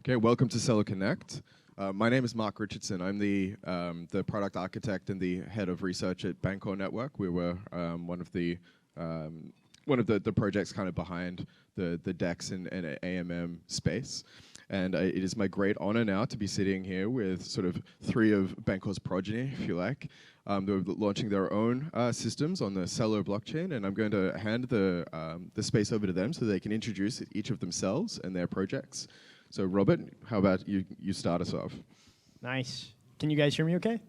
Okay, welcome to Celo Connect. My name is Mark Richardson. I'm the product architect and the head of research at Bancor Network. We were one of the projects kind of behind the DEX and AMM space. And it is my great honor now to be sitting here with sort of three of Bancor's progeny, if you like. They're launching their own systems on the Celo blockchain, and I'm going to hand the space over to them so they can introduce each of themselves and their projects. So Robert, how about you start us off? Nice. Can you guys hear me okay?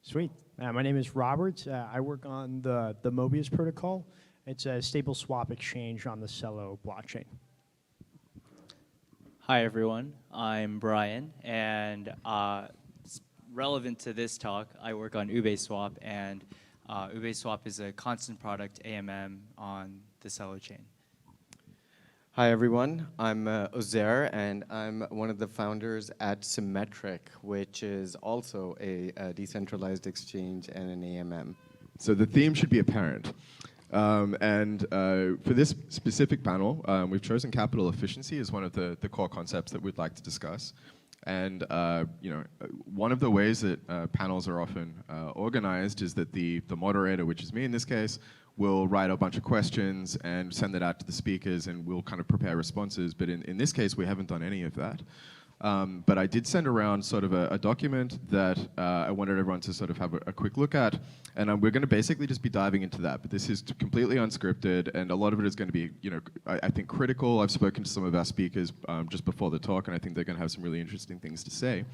Sweet. My name is Robert. I work on the Mobius protocol. It's a stable swap exchange on the Celo blockchain. Hi, everyone. I'm Brian, and relevant to this talk, I work on Ubeswap, and Ubeswap is a constant product AMM on the Celo chain. Hi everyone, I'm Uzair, and I'm one of the founders at Symmetric, which is also a decentralized exchange and an AMM. So the theme should be apparent. For this specific panel, we've chosen capital efficiency as one of the core concepts that we'd like to discuss. And one of the ways that panels are often organized is that the moderator, which is me in this case, will write a bunch of questions and send it out to the speakers, and we'll kind of prepare responses. But in this case, we haven't done any of that. But I did send around sort of a document that I wanted everyone to sort of have a quick look at. And we're going to basically just be diving into that. But this is completely unscripted, and a lot of it is going to be, I think, critical. I've spoken to some of our speakers just before the talk, and I think they're going to have some really interesting things to say.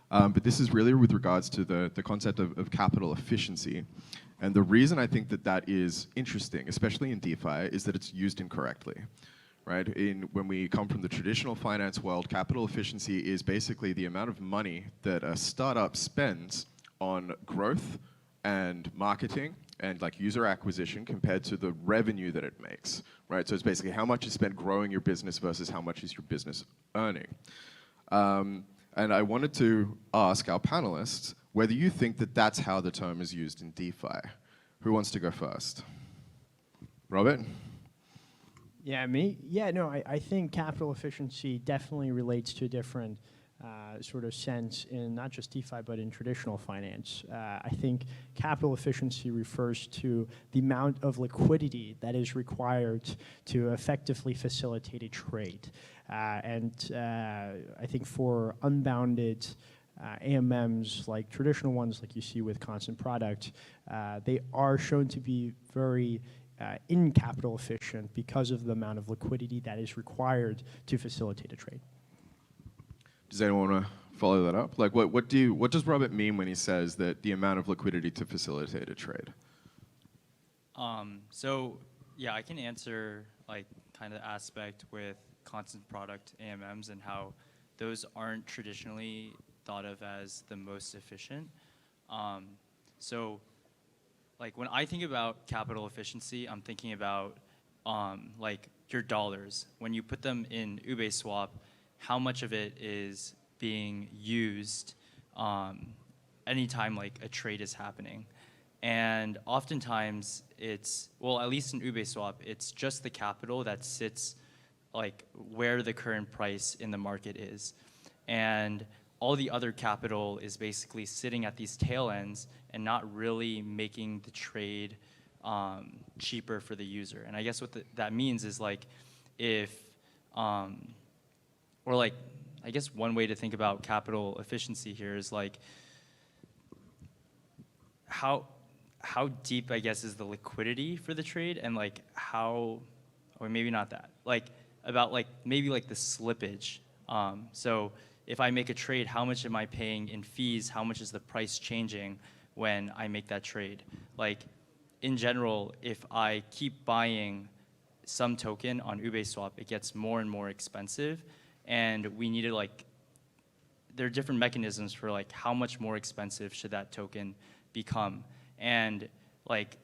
But this is really with regards to the concept of capital efficiency. And the reason I think that is interesting, especially in DeFi, is that it's used incorrectly. Right? When we come from the traditional finance world, capital efficiency is basically the amount of money that a startup spends on growth and marketing and like user acquisition compared to the revenue that it makes. Right? So it's basically how much is spent growing your business versus how much is your business earning. And I wanted to ask our panelists whether you think that that's how the term is used in DeFi. Who wants to go first? Robert? Yeah, me? Yeah, no, I think capital efficiency definitely relates to a different sort of sense in not just DeFi, but in traditional finance. I think capital efficiency refers to the amount of liquidity that is required to effectively facilitate a trade. I think for unbounded AMMs, like traditional ones like you see with constant product, they are shown to be very capital efficient because of the amount of liquidity that is required to facilitate a trade. Does anyone want to follow that up? Like, what does Robert mean when he says that the amount of liquidity to facilitate a trade? So yeah, I can answer like kind of the aspect with constant product AMMs and how those aren't traditionally thought of as the most efficient. So like when I think about capital efficiency, I'm thinking about like your dollars. When you put them in Ubeswap, how much of it is being used anytime like a trade is happening. And oftentimes it's, well, at least in Ubeswap, it's just the capital that sits like where the current price in the market is. And all the other capital is basically sitting at these tail ends and not really making the trade cheaper for the user. And I guess what that means is like if, or like, I guess one way to think about capital efficiency here is like how deep, I guess, is the liquidity for the trade, and like how, or maybe not that, like about like maybe like the slippage. So if I make a trade, how much am I paying in fees? How much is the price changing when I make that trade? Like in general, if I keep buying some token on Ubeswap, it gets more and more expensive, and we need to like, there are different mechanisms for like how much more expensive should that token become. And like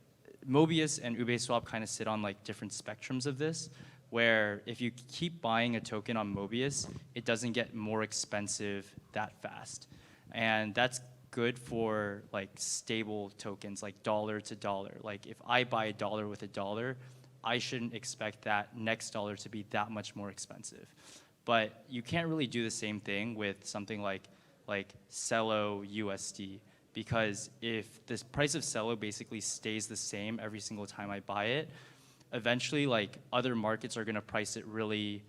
Mobius and Ubeswap kind of sit on like different spectrums of this, where if you keep buying a token on Mobius, it doesn't get more expensive that fast. And that's good for like stable tokens, like dollar to dollar. Like if I buy a dollar with a dollar, I shouldn't expect that next dollar to be that much more expensive. but you can't really do the same thing with something like Celo USD, because if the price of Celo basically stays the same every single time I buy it, eventually like other markets are gonna price it really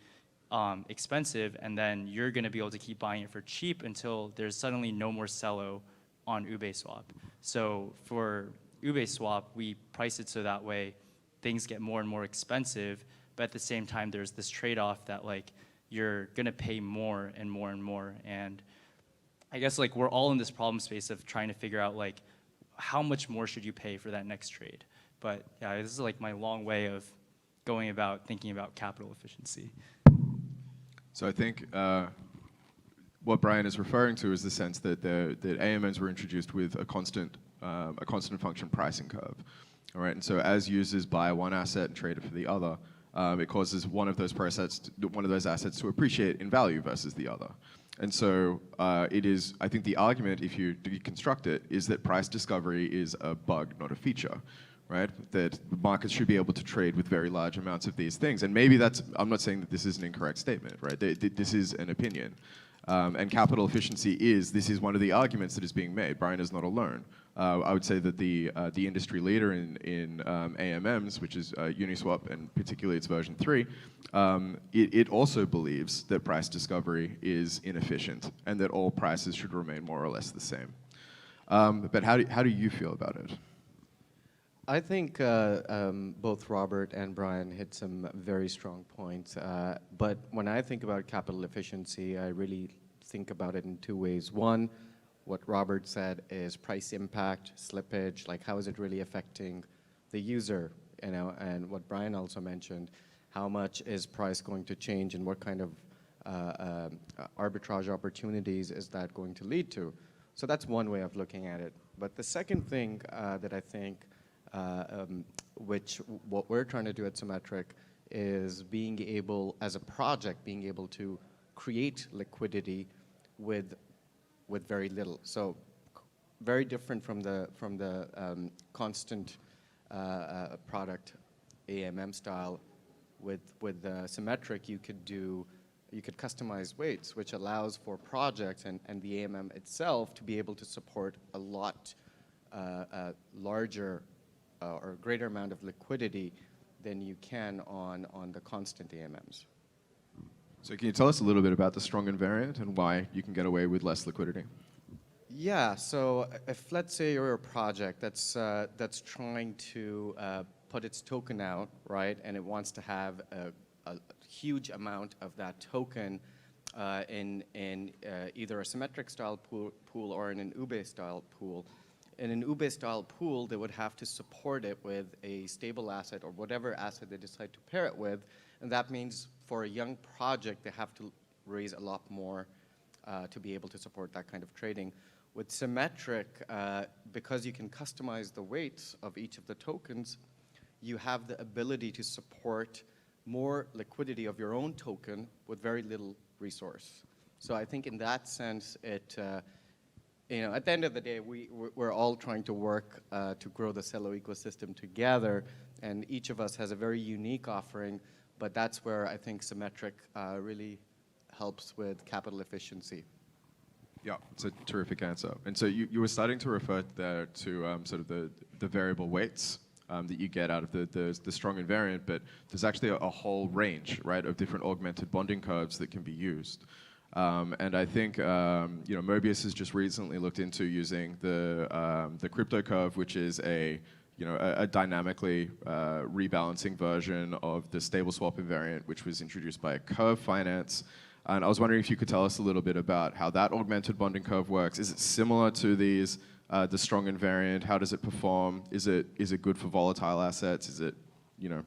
expensive, and then you're gonna be able to keep buying it for cheap until there's suddenly no more Celo on Ubeswap. So for Ubeswap, we price it so that way things get more and more expensive, but at the same time there's this trade-off that like you're gonna pay more and more and more. And I guess like we're all in this problem space of trying to figure out like how much more should you pay for that next trade. But yeah, this is like my long way of going about thinking about capital efficiency. So I think what Brian is referring to is the sense that that AMMs were introduced with a constant function pricing curve. All right, and so as users buy one asset and trade it for the other, it causes one of those assets to appreciate in value versus the other. And so it is, I think the argument, if you deconstruct it, is that price discovery is a bug, not a feature, right? That markets should be able to trade with very large amounts of these things. And maybe that's, I'm not saying that this is an incorrect statement, right? This is an opinion. And capital efficiency this is one of the arguments that is being made. Brian is not alone. I would say that the industry leader in AMMs, which is Uniswap, and particularly its version 3, it also believes that price discovery is inefficient and that all prices should remain more or less the same. But how do you feel about it? I think both Robert and Brian hit some very strong points. But when I think about capital efficiency, I really think about it in two ways. One, what Robert said is price impact, slippage, like how is it really affecting the user, you know, and what Brian also mentioned, how much is price going to change and what kind of arbitrage opportunities is that going to lead to? So that's one way of looking at it. But the second thing that I think, what we're trying to do at Symmetric is being able, as a project, being able to create liquidity with very little. So very different from the constant product AMM style. With Symmetric, you could customize weights, which allows for projects and the AMM itself to be able to support a lot larger or greater amount of liquidity than you can on the constant AMMs. So can you tell us a little bit about the strong invariant and why you can get away with less liquidity? Yeah, so if let's say you're a project that's trying to put its token out, right, and it wants to have a huge amount of that token in either a Symmetric style pool or in an Ube style pool. In an Ube style pool, they would have to support it with a stable asset or whatever asset they decide to pair it with, and that means for a young project, they have to raise a lot more to be able to support that kind of trading. With Symmetric, because you can customize the weights of each of the tokens, you have the ability to support more liquidity of your own token with very little resource. So I think in that sense, it, you know, at the end of the day, we're all trying to work to grow the Celo ecosystem together, and each of us has a very unique offering, but that's where I think Symmetric really helps with capital efficiency. Yeah, it's a terrific answer. And so you were starting to refer there to sort of the variable weights that you get out of the strong invariant, but there's actually a whole range, right, of different augmented bonding curves that can be used. And I think you know, Mobius has just recently looked into using the crypto curve, which is a dynamically rebalancing version of the stable swap invariant, which was introduced by Curve Finance. And I was wondering if you could tell us a little bit about how that augmented bonding curve works. Is it similar to these, the strong invariant? How does it perform? Is it good for volatile assets? Is it, you know,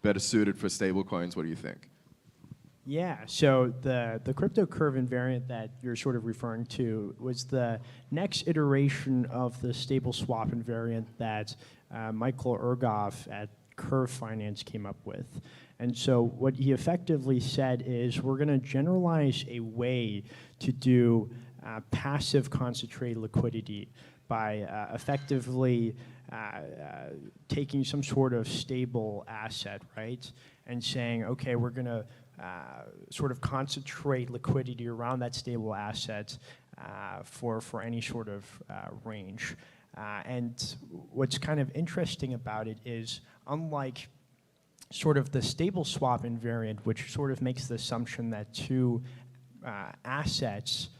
better suited for stable coins? What do you think? Yeah, so the crypto curve invariant that you're sort of referring to was the next iteration of the stable swap invariant that Michael Ergoff at Curve Finance came up with. And so what he effectively said is we're going to generalize a way to do passive concentrated liquidity by effectively taking some sort of stable asset, right, and saying, okay, we're going to sort of concentrate liquidity around that stable asset for any sort of range. And what's kind of interesting about it is, unlike sort of the stable swap invariant, which sort of makes the assumption that two assets,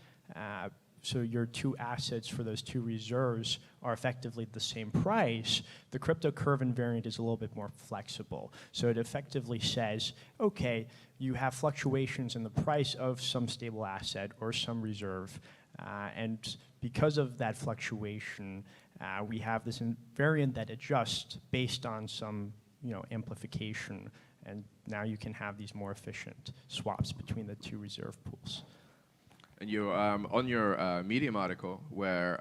so your two assets for those two reserves are effectively the same price, the crypto curve invariant is a little bit more flexible. So it effectively says, okay, you have fluctuations in the price of some stable asset or some reserve, and because of that fluctuation, we have this invariant that adjusts based on some amplification, and now you can have these more efficient swaps between the two reserve pools. And you, on your Medium article, where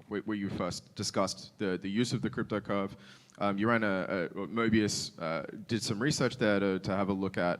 where you first discussed the use of the crypto curve, you ran Mobius did some research there to have a look at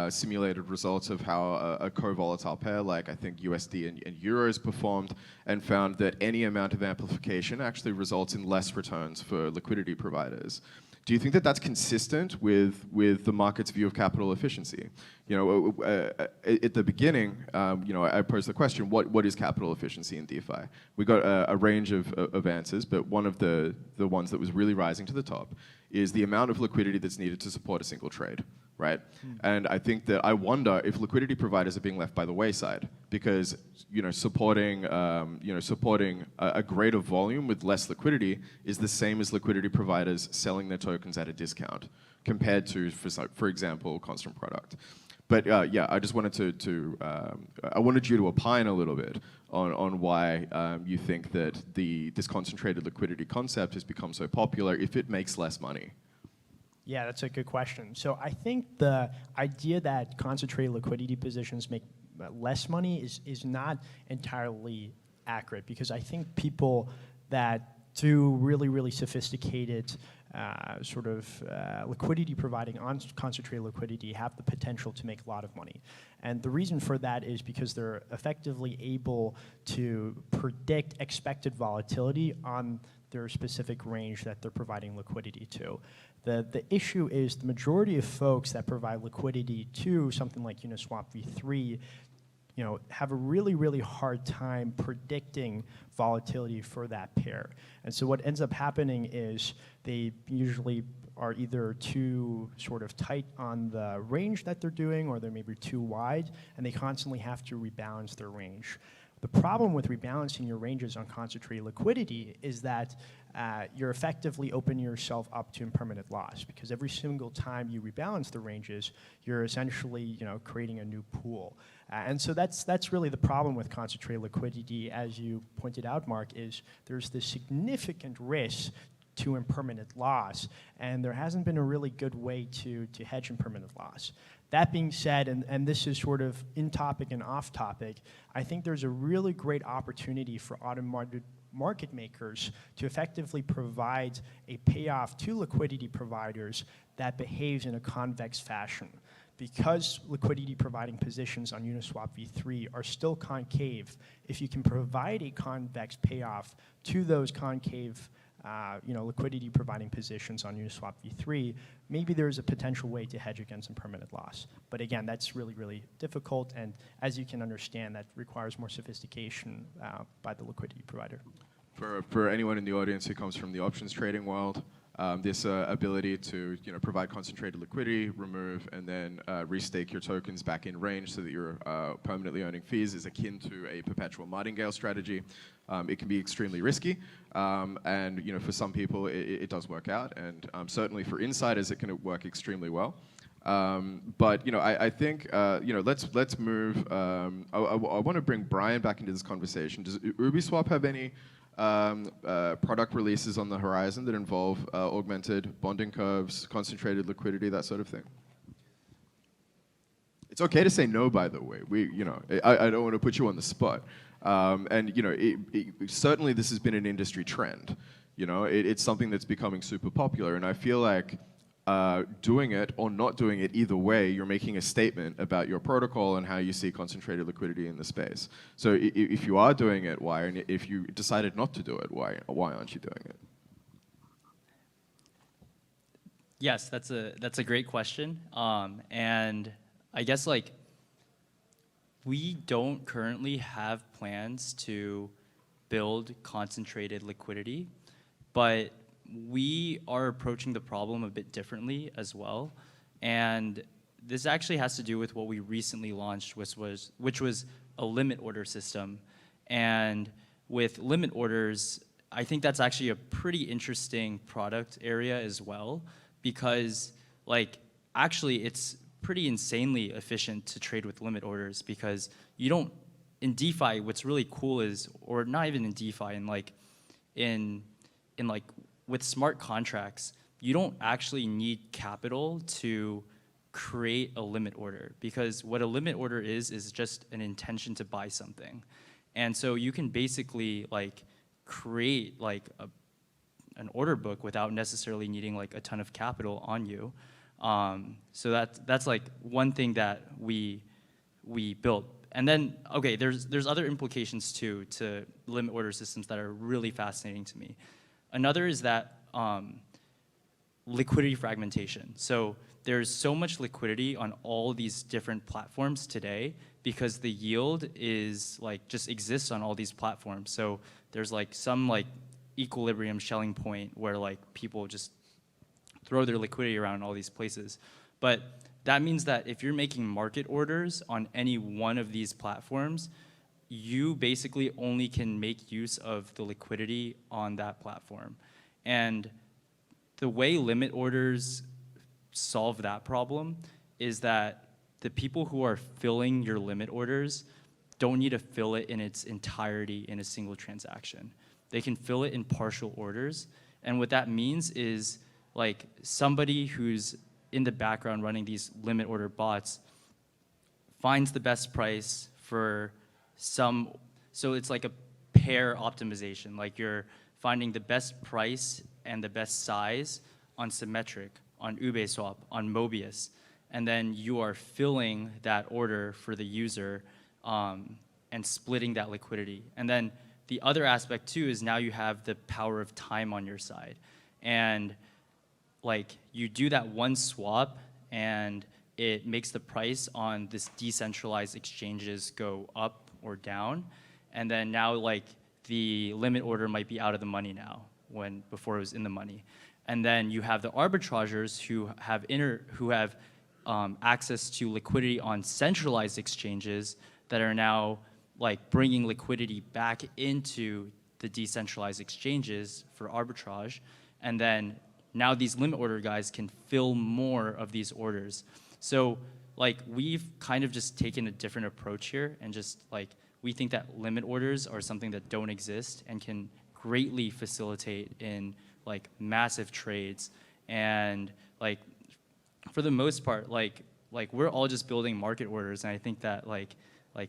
simulated results of how a co-volatile pair, like I think USD and euros, performed, and found that any amount of amplification actually results in less returns for liquidity providers. Do you think that that's consistent with the market's view of capital efficiency? At the beginning, I posed the question, what is capital efficiency in DeFi? We got a range of answers, but one of the ones that was really rising to the top is the amount of liquidity that's needed to support a single trade, right? And I think that I wonder if liquidity providers are being left by the wayside, because supporting a greater volume with less liquidity is the same as liquidity providers selling their tokens at a discount compared to, for example, constant product. But yeah, I just wanted I wanted you to opine a little bit on why you think that this concentrated liquidity concept has become so popular if it makes less money. Yeah, that's a good question. So I think the idea that concentrated liquidity positions make less money is not entirely accurate, because I think people that do really sophisticated liquidity providing on concentrated liquidity have the potential to make a lot of money. And the reason for that is because they're effectively able to predict expected volatility on their specific range that they're providing liquidity to. The issue is the majority of folks that provide liquidity to something like Uniswap v3 have a really hard time predicting volatility for that pair. And so what ends up happening is they usually are either too sort of tight on the range that they're doing, or they're maybe too wide, and they constantly have to rebalance their range. The problem with rebalancing your ranges on concentrated liquidity is that you're effectively opening yourself up to impermanent loss, because every single time you rebalance the ranges, you're essentially creating a new pool. And so that's really the problem with concentrated liquidity, as you pointed out, Mark, is there's this significant risk to impermanent loss, and there hasn't been a really good way to hedge impermanent loss. That being said, and this is sort of in topic and off topic, I think there's a really great opportunity for automated market makers to effectively provide a payoff to liquidity providers that behaves in a convex fashion. Because liquidity providing positions on Uniswap v3 are still concave, if you can provide a convex payoff to those concave liquidity providing positions on Uniswap v3, maybe there's a potential way to hedge against impermanent loss. But again, that's really difficult, and as you can understand, that requires more sophistication by the liquidity provider. For anyone in the audience who comes from the options trading world, this ability to provide concentrated liquidity, remove, and then restake your tokens back in range so that you're permanently earning fees is akin to a perpetual martingale strategy. It can be extremely risky, and for some people it does work out, and certainly for insiders it can work extremely well. But I think let's move. I want to bring Brian back into this conversation. Does Ubeswap have any product releases on the horizon that involve augmented bonding curves, concentrated liquidity, that sort of thing? It's okay to say no, by the way. I don't want to put you on the spot. And certainly this has been an industry trend. It's something that's becoming super popular, and I feel like doing it or not doing it, either way, you're making a statement about your protocol and how you see concentrated liquidity in the space. So if you are doing it, why? And if you decided not to do it, why aren't you doing it? Yes, that's a great question. And I guess like we don't currently have plans to build concentrated liquidity, but we are approaching the problem a bit differently as well. And this actually has to do with what we recently launched, which was a limit order system. And with limit orders, I think that's actually a pretty interesting product area as well, because like actually it's pretty insanely efficient to trade with limit orders, because you don't, in DeFi, what's really cool is, or not even in DeFi, in like with smart contracts, you don't actually need capital to create a limit order, because what a limit order is just an intention to buy something. And so you can basically like create like an order book without necessarily needing like a ton of capital on you. So that's like one thing that we built. And then, okay, there's other implications too to limit order systems that are really fascinating to me. Another is that liquidity fragmentation. So there's so much liquidity on all these different platforms today because the yield is like just exists on all these platforms. So there's like some like equilibrium shelling point where like people just throw their liquidity around in all these places. But that means that if you're making market orders on any one of these platforms, you basically only can make use of the liquidity on that platform. And the way limit orders solve that problem is that the people who are filling your limit orders don't need to fill it in its entirety in a single transaction. They can fill it in partial orders. And what that means is like somebody who's in the background running these limit order bots finds the best price for some, so it's like a pair optimization. Like you're finding the best price and the best size on Symmetric, on Ubeswap, on Mobius, and then you are filling that order for the user and splitting that liquidity. And then the other aspect too is now you have the power of time on your side. And like you do that one swap and it makes the price on this decentralized exchanges go up or down. And then now like the limit order might be out of the money now when before it was in the money. And then you have the arbitrageurs who have access to liquidity on centralized exchanges that are now like bringing liquidity back into the decentralized exchanges for arbitrage. And then now these limit order guys can fill more of these orders. So like we've kind of just taken a different approach here and just like we think that limit orders are something that don't exist and can greatly facilitate in like massive trades. And like for the most part, like we're all just building market orders, and I think that like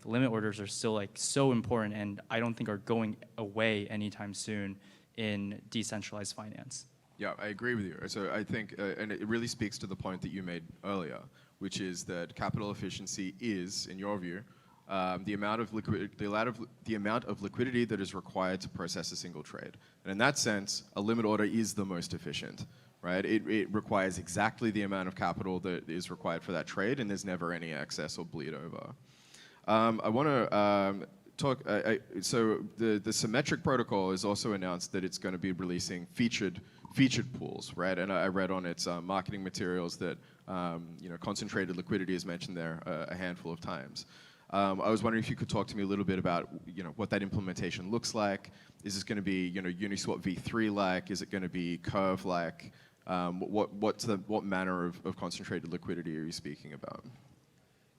limit orders are still like so important, and I don't think are going away anytime soon in decentralized finance. Yeah, I agree with you. So I think, and it really speaks to the point that you made earlier, which is that capital efficiency is, in your view, the amount of liquidity that is required to process a single trade. And in that sense, a limit order is the most efficient, right? It requires exactly the amount of capital that is required for that trade, and there's never any excess or bleed over. I want to talk. So the Symmetric protocol has also announced that it's going to be releasing featured pools, right? And I read on its marketing materials that concentrated liquidity is mentioned there a handful of times. I was wondering if you could talk to me a little bit about what that implementation looks like. Is this going to be Uniswap v3 like? Is it going to be Curve like? What manner of concentrated liquidity are you speaking about?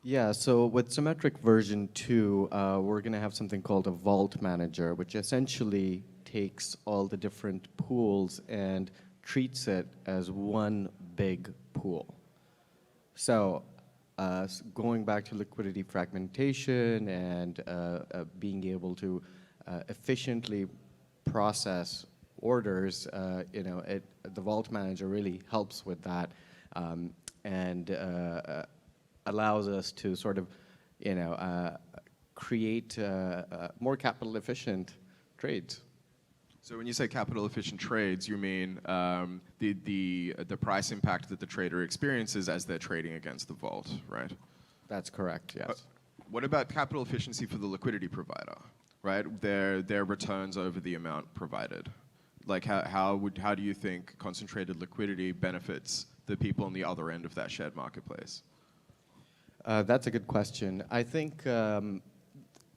Yeah, so with Symmetric version 2, we're going to have something called a vault manager, which essentially takes all the different pools and treats it as one big pool. So going back to liquidity fragmentation and being able to efficiently process orders, the vault manager really helps with that and allows us to sort of, create more capital efficient trades. So when you say capital efficient trades, you mean the price impact that the trader experiences as they're trading against the vault, right? That's correct, yes. What about capital efficiency for the liquidity provider, right? Their returns over the amount provided. Like how do you think concentrated liquidity benefits the people on the other end of that shared marketplace? That's a good question. I think,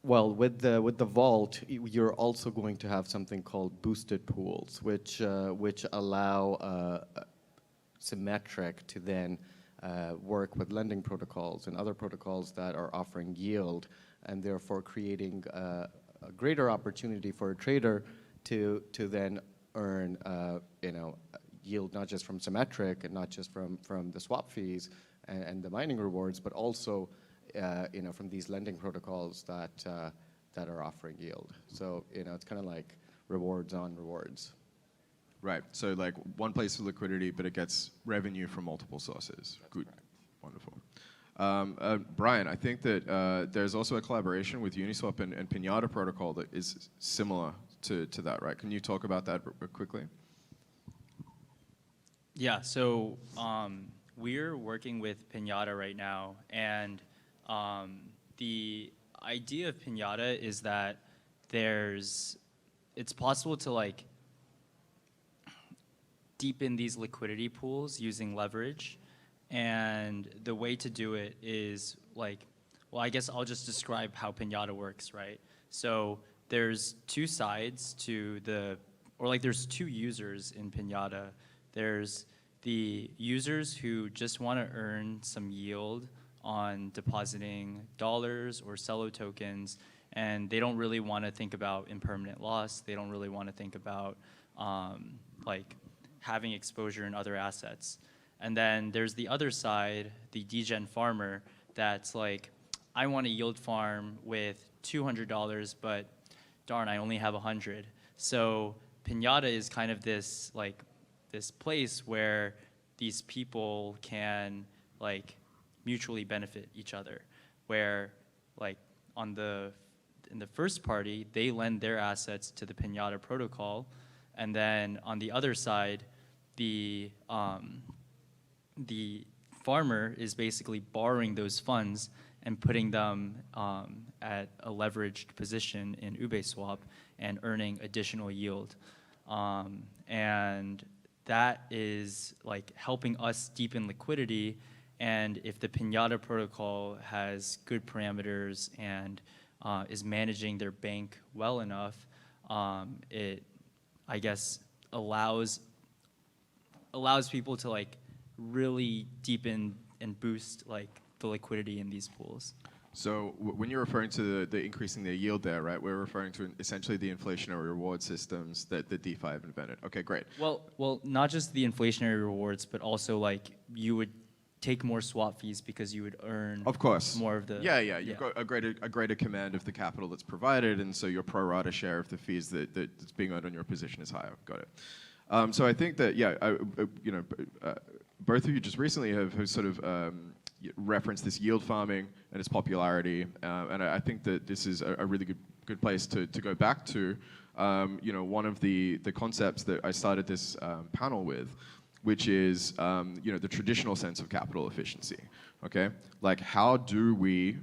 well, with the vault, you're also going to have something called boosted pools, which allow Symmetric to then work with lending protocols and other protocols that are offering yield, and therefore creating a greater opportunity for a trader to then earn yield not just from Symmetric and not just from the swap fees and the mining rewards, but also from these lending protocols that are offering yield. So it's kind of like rewards on rewards. Right. So like one place for liquidity, but it gets revenue from multiple sources. That's good. Correct. Wonderful. Brian, I think that there's also a collaboration with Uniswap and Pinata protocol that is similar to that, right? Can you talk about that quickly? Yeah, so we're working with Pinata right now, and the idea of Pinata is that it's possible to like deepen these liquidity pools using leverage, and the way to do it is like, well, I guess I'll just describe how Pinata works, right? So there's two sides to there's two users in Pinata. There's the users who just want to earn some yield on depositing dollars or Celo tokens, and they don't really want to think about impermanent loss. They don't really want to think about like having exposure in other assets. And then there's the other side, the degen farmer, that's like, I want to yield farm with $200, but darn, I only have 100. So Pinata is kind of this place where these people can like mutually benefit each other, where like in the first party, they lend their assets to the Pinata protocol, and then on the other side, the farmer is basically borrowing those funds and putting them at a leveraged position in Ubeswap and earning additional yield. And that is like helping us deepen liquidity. And if the Pinata protocol has good parameters and is managing their bank well enough, it, I guess, allows people to like really deepen and boost like the liquidity in these pools. So when you're referring to the increasing their yield there, right, we're referring to essentially the inflationary reward systems that the DeFi have invented. Okay, great. Well, not just the inflationary rewards, but also like you would take more swap fees because you would earn, of course, more of the. Yeah. You've got a greater command of the capital that's provided, and so your pro rata share of the fees that's being earned on your position is higher. Got it. So I think that both of you just recently have sort of referenced this yield farming and its popularity, and I think that this is a really good place to go back to. One of the concepts that I started this panel with, which is the traditional sense of capital efficiency. Okay, like how do we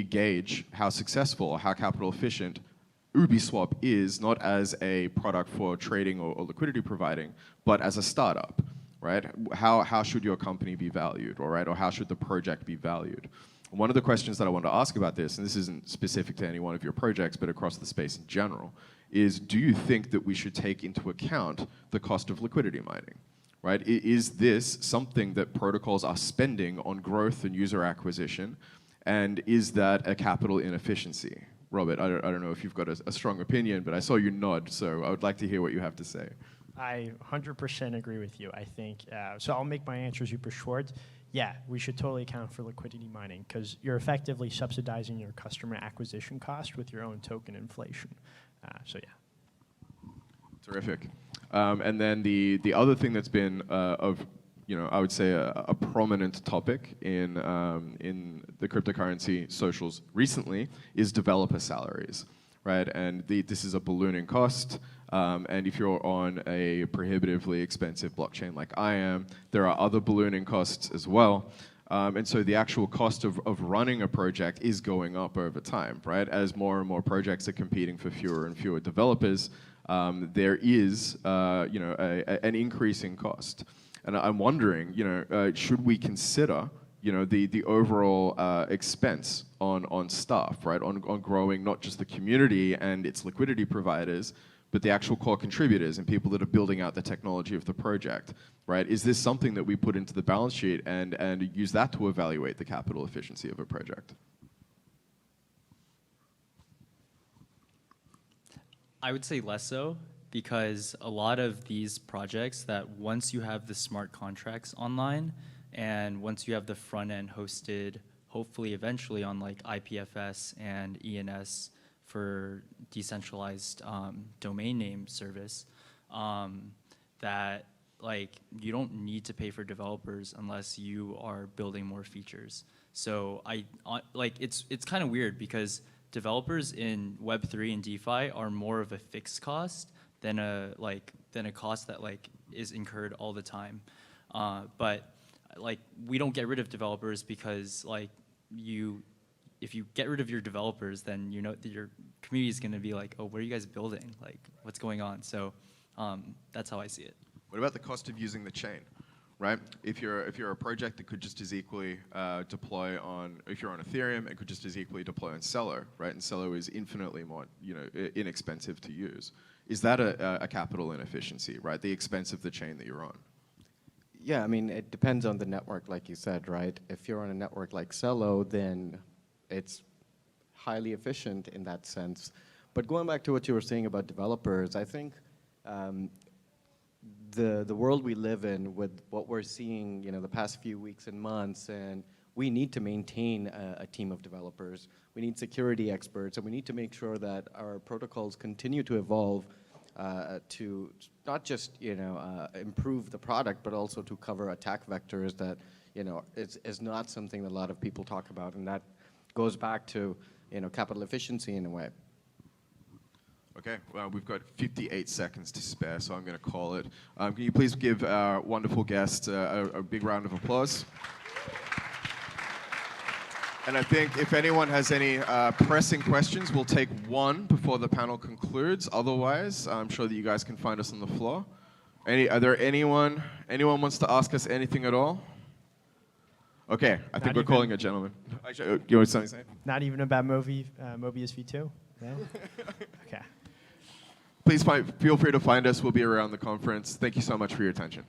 gauge how successful or how capital efficient Ubeswap is, not as a product for trading or liquidity providing, but as a startup, right? How should your company be valued, all right? Or how should the project be valued? One of the questions that I want to ask about this, and this isn't specific to any one of your projects, but across the space in general, is do you think that we should take into account the cost of liquidity mining, right? Is this something that protocols are spending on growth and user acquisition, and is that a capital inefficiency? Robert, I don't know if you've got a strong opinion, but I saw you nod, so I would like to hear what you have to say. I 100% agree with you. I think, so I'll make my answer super short. Yeah, we should totally account for liquidity mining because you're effectively subsidizing your customer acquisition cost with your own token inflation. So yeah. Terrific. And then the other thing that's been I would say a prominent topic in the cryptocurrency socials recently is developer salaries. right? And this is a ballooning cost. And if you're on a prohibitively expensive blockchain like I am, there are other ballooning costs as well. And so the actual cost of running a project is going up over time, right? As more and more projects are competing for fewer and fewer developers, there is an increasing cost. And I'm wondering, should we consider the overall expense on staff, right? On growing not just the community and its liquidity providers, but the actual core contributors and people that are building out the technology of the project, right? Is this something that we put into the balance sheet and use that to evaluate the capital efficiency of a project? I would say less so, because a lot of these projects that once you have the smart contracts online and once you have the front end hosted, hopefully eventually on like IPFS and ENS for decentralized domain name service, that like you don't need to pay for developers unless you are building more features. So it's kind of weird because developers in Web3 and DeFi are more of a fixed cost than a cost that like is incurred all the time. But like we don't get rid of developers because like if you get rid of your developers, then you know that your community is going to be like, oh, what are you guys building? Like, what's going on? So that's how I see it. What about the cost of using the chain, right? If you're a project that could just as equally deploy on, if you're on Ethereum, it could just as equally deploy on Celo, right? And Celo is infinitely more, inexpensive to use. Is that a capital inefficiency, right? The expense of the chain that you're on. Yeah, I mean, it depends on the network, like you said, right? If you're on a network like Celo, then it's highly efficient in that sense. But going back to what you were saying about developers, I think the world we live in with what we're seeing, the past few weeks and months, and we need to maintain a team of developers. We need security experts, and we need to make sure that our protocols continue to evolve to not just improve the product, but also to cover attack vectors that is not something that a lot of people talk about, and that goes back to capital efficiency in a way. Okay, well, we've got 58 seconds to spare, so I'm going to call it. Can you please give our wonderful guest a big round of applause? And I think if anyone has any pressing questions, we'll take one before the panel concludes. Otherwise, I'm sure that you guys can find us on the floor. Are there anyone wants to ask us anything at all? Okay, I think we're calling a gentleman. Actually, you want something to say? Not even about Mobius V2? No? Okay. Please feel free to find us. We'll be around the conference. Thank you so much for your attention.